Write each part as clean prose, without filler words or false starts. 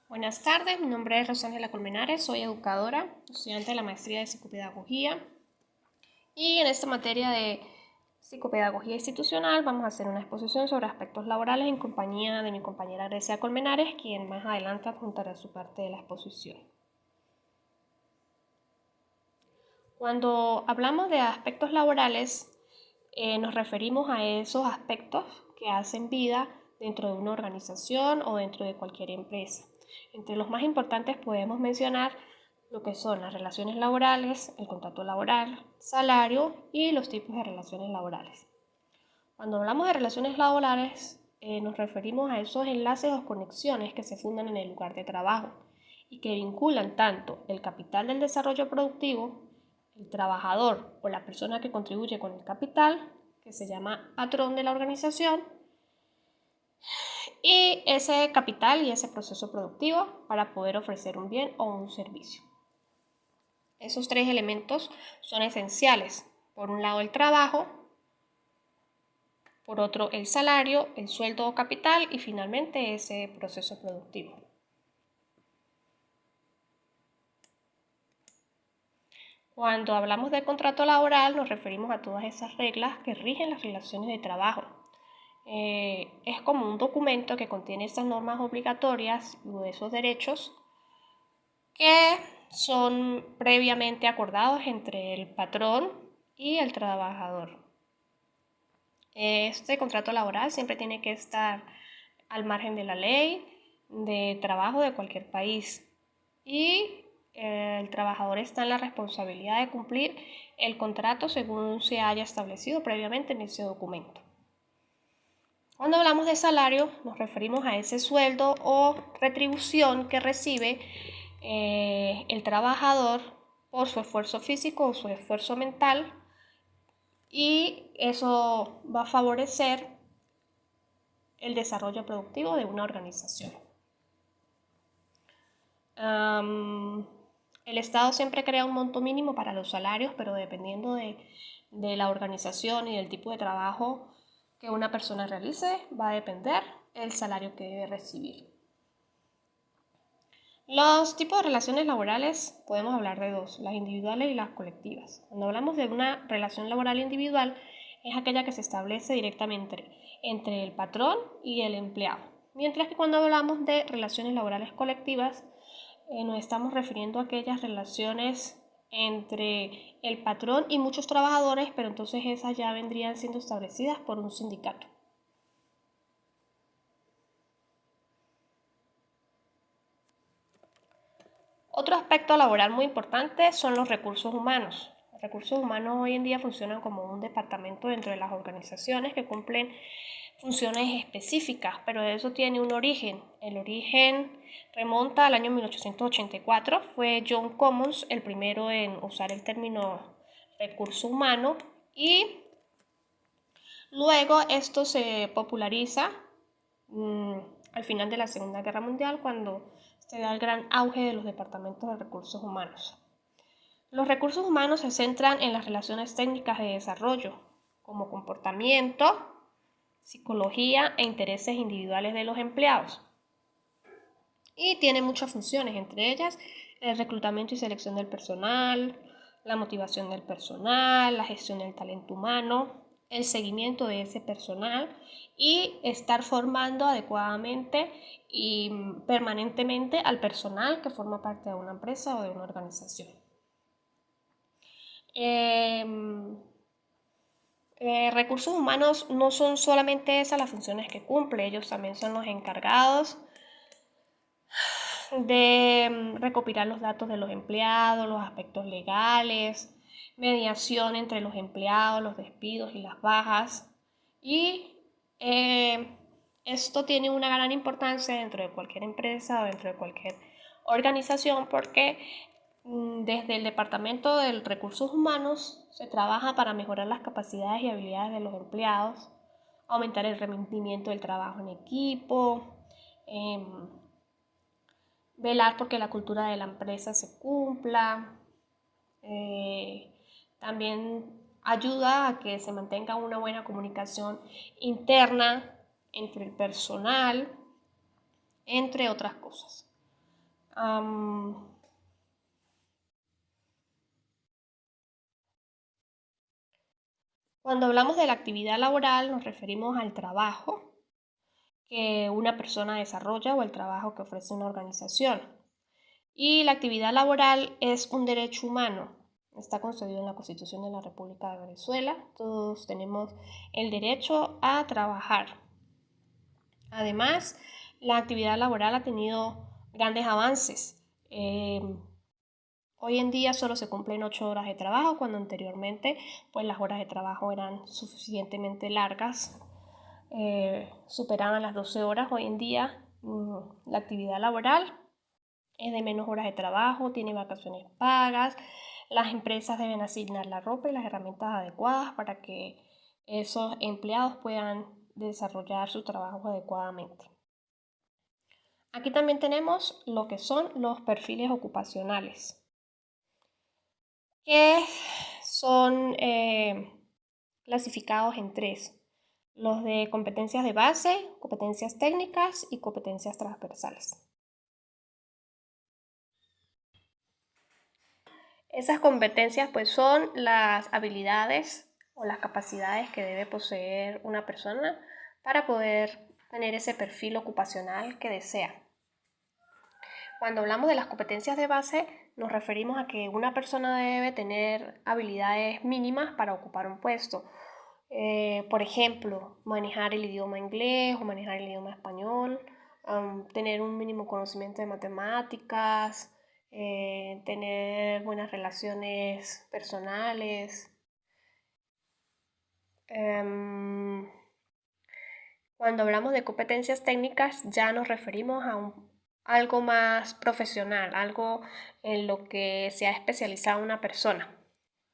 Buenas tardes, mi nombre es Rosángela Colmenares, soy educadora, estudiante de la maestría de psicopedagogía y en esta materia de psicopedagogía institucional vamos a hacer una exposición sobre aspectos laborales en compañía de mi compañera Grecia Colmenares, quien más adelante adjuntará su parte de la exposición. Cuando hablamos de aspectos laborales, nos referimos a esos aspectos que hacen vida dentro de una organización o dentro de cualquier empresa. Entre los más importantes podemos mencionar lo que son las relaciones laborales, el contrato laboral, salario y los tipos de relaciones laborales. Cuando hablamos de relaciones laborales, nos referimos a esos enlaces o conexiones que se fundan en el lugar de trabajo y que vinculan tanto el capital del desarrollo productivo, el trabajador o la persona que contribuye con el capital, que se llama patrón de la organización, y ese capital y ese proceso productivo para poder ofrecer un bien o un servicio. Esos tres elementos son esenciales. Por un lado el trabajo, por otro el salario, el sueldo o capital y finalmente ese proceso productivo. Cuando hablamos de contrato laboral nos referimos a todas esas reglas que rigen las relaciones de trabajo. Es como un documento que contiene esas normas obligatorias y esos derechos que son previamente acordados entre el patrón y el trabajador. Este contrato laboral siempre tiene que estar al margen de la ley de trabajo de cualquier país y el trabajador está en la responsabilidad de cumplir el contrato según se haya establecido previamente en ese documento. Cuando hablamos de salario nos referimos a ese sueldo o retribución que recibe el trabajador por su esfuerzo físico o su esfuerzo mental, y eso va a favorecer el desarrollo productivo de una organización. El Estado siempre crea un monto mínimo para los salarios, pero dependiendo de la organización y del tipo de trabajo que una persona realice, va a depender el salario que debe recibir. Los tipos de relaciones laborales podemos hablar de dos, las individuales y las colectivas. Cuando hablamos de una relación laboral individual, es aquella que se establece directamente entre el patrón y el empleado. Mientras que cuando hablamos de relaciones laborales colectivas, nos estamos refiriendo a aquellas relaciones entre el patrón y muchos trabajadores, pero entonces esas ya vendrían siendo establecidas por un sindicato. Otro aspecto laboral muy importante son los recursos humanos. Los recursos humanos hoy en día funcionan como un departamento dentro de las organizaciones que cumplen funciones específicas, pero eso tiene un origen. El origen remonta al año 1884. Fue John Commons el primero en usar el término recurso humano y luego esto se populariza al final de la Segunda Guerra Mundial, cuando se da el gran auge de los departamentos de recursos humanos. Los recursos humanos se centran en las relaciones técnicas de desarrollo, como comportamiento, psicología e intereses individuales de los empleados. Y tiene muchas funciones, entre ellas el reclutamiento y selección del personal, la motivación del personal, la gestión del talento humano, el seguimiento de ese personal y estar formando adecuadamente y permanentemente al personal que forma parte de una empresa o de una organización. Recursos humanos no son solamente esas las funciones que cumple, ellos también son los encargados de recopilar los datos de los empleados, los aspectos legales, mediación entre los empleados, los despidos y las bajas. Y esto tiene una gran importancia dentro de cualquier empresa o dentro de cualquier organización, porque desde el Departamento de Recursos Humanos se trabaja para mejorar las capacidades y habilidades de los empleados, aumentar el rendimiento del trabajo en equipo, velar porque la cultura de la empresa se cumpla. También ayuda a que se mantenga una buena comunicación interna entre el personal, entre otras cosas. Cuando hablamos de la actividad laboral nos referimos al trabajo que una persona desarrolla o el trabajo que ofrece una organización. Y la actividad laboral es un derecho humano. Está concedido en la Constitución de la República de Venezuela. Todos tenemos el derecho a trabajar. Además, la actividad laboral ha tenido grandes avances. Hoy en día solo se cumplen 8 horas de trabajo, cuando anteriormente pues las horas de trabajo eran suficientemente largas, superaban las 12 horas. Hoy en día la actividad laboral es de menos horas de trabajo, tiene vacaciones pagas, las empresas deben asignar la ropa y las herramientas adecuadas para que esos empleados puedan desarrollar su trabajo adecuadamente. Aquí también tenemos lo que son los perfiles ocupacionales, que son clasificados en 3: los de competencias de base, competencias técnicas y competencias transversales. Esas competencias pues son las habilidades o las capacidades que debe poseer una persona para poder tener ese perfil ocupacional que desea. Cuando hablamos de las competencias de base, nos referimos a que una persona debe tener habilidades mínimas para ocupar un puesto. Por ejemplo, manejar el idioma inglés o manejar el idioma español, tener un mínimo conocimiento de matemáticas, tener buenas relaciones personales. Cuando hablamos de competencias técnicas ya nos referimos a algo más profesional, algo en lo que se ha especializado una persona.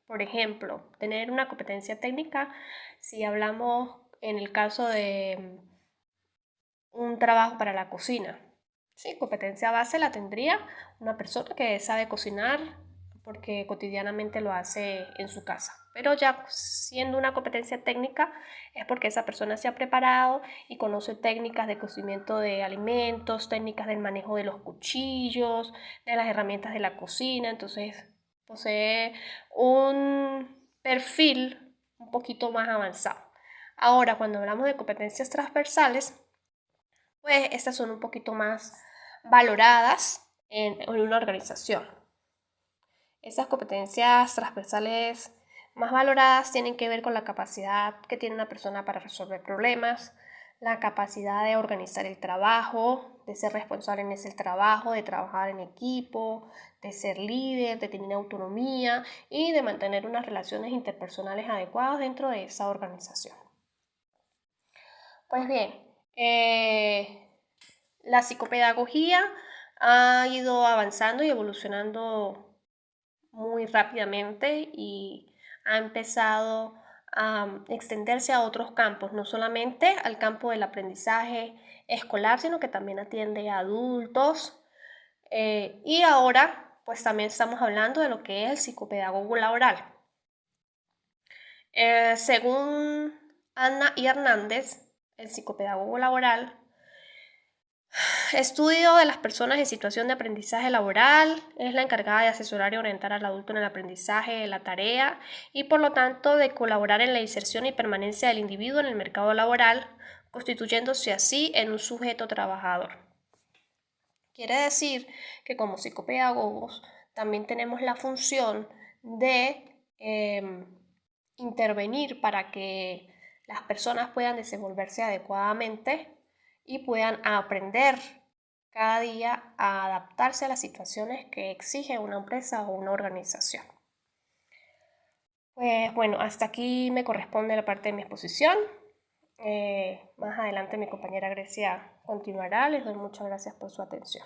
Por ejemplo, tener una competencia técnica, si hablamos en el caso de un trabajo para la cocina. Sí, competencia base la tendría una persona que sabe cocinar porque cotidianamente lo hace en su casa. Pero ya siendo una competencia técnica es porque esa persona se ha preparado y conoce técnicas de cocimiento de alimentos, técnicas del manejo de los cuchillos, de las herramientas de la cocina. Entonces posee un perfil un poquito más avanzado. Ahora, cuando hablamos de competencias transversales, pues estas son un poquito más valoradas en una organización. Esas competencias transversales más valoradas tienen que ver con la capacidad que tiene una persona para resolver problemas, la capacidad de organizar el trabajo, de ser responsable en ese trabajo, de trabajar en equipo, de ser líder, de tener autonomía y de mantener unas relaciones interpersonales adecuadas dentro de esa organización. Pues bien, la psicopedagogía ha ido avanzando y evolucionando muy rápidamente y ha empezado a extenderse a otros campos, no solamente al campo del aprendizaje escolar, sino que también atiende a adultos. Y ahora, pues también estamos hablando de lo que es el psicopedagogo laboral. Según Ana y Hernández, el psicopedagogo laboral estudio de las personas en situación de aprendizaje laboral, es la encargada de asesorar y orientar al adulto en el aprendizaje de la tarea y por lo tanto de colaborar en la inserción y permanencia del individuo en el mercado laboral, constituyéndose así en un sujeto trabajador. Quiere decir que como psicopedagogos también tenemos la función de intervenir para que las personas puedan desenvolverse adecuadamente y puedan aprender cada día a adaptarse a las situaciones que exige una empresa o una organización. Pues bueno, hasta aquí me corresponde la parte de mi exposición. Más adelante mi compañera Grecia continuará. Les doy muchas gracias por su atención.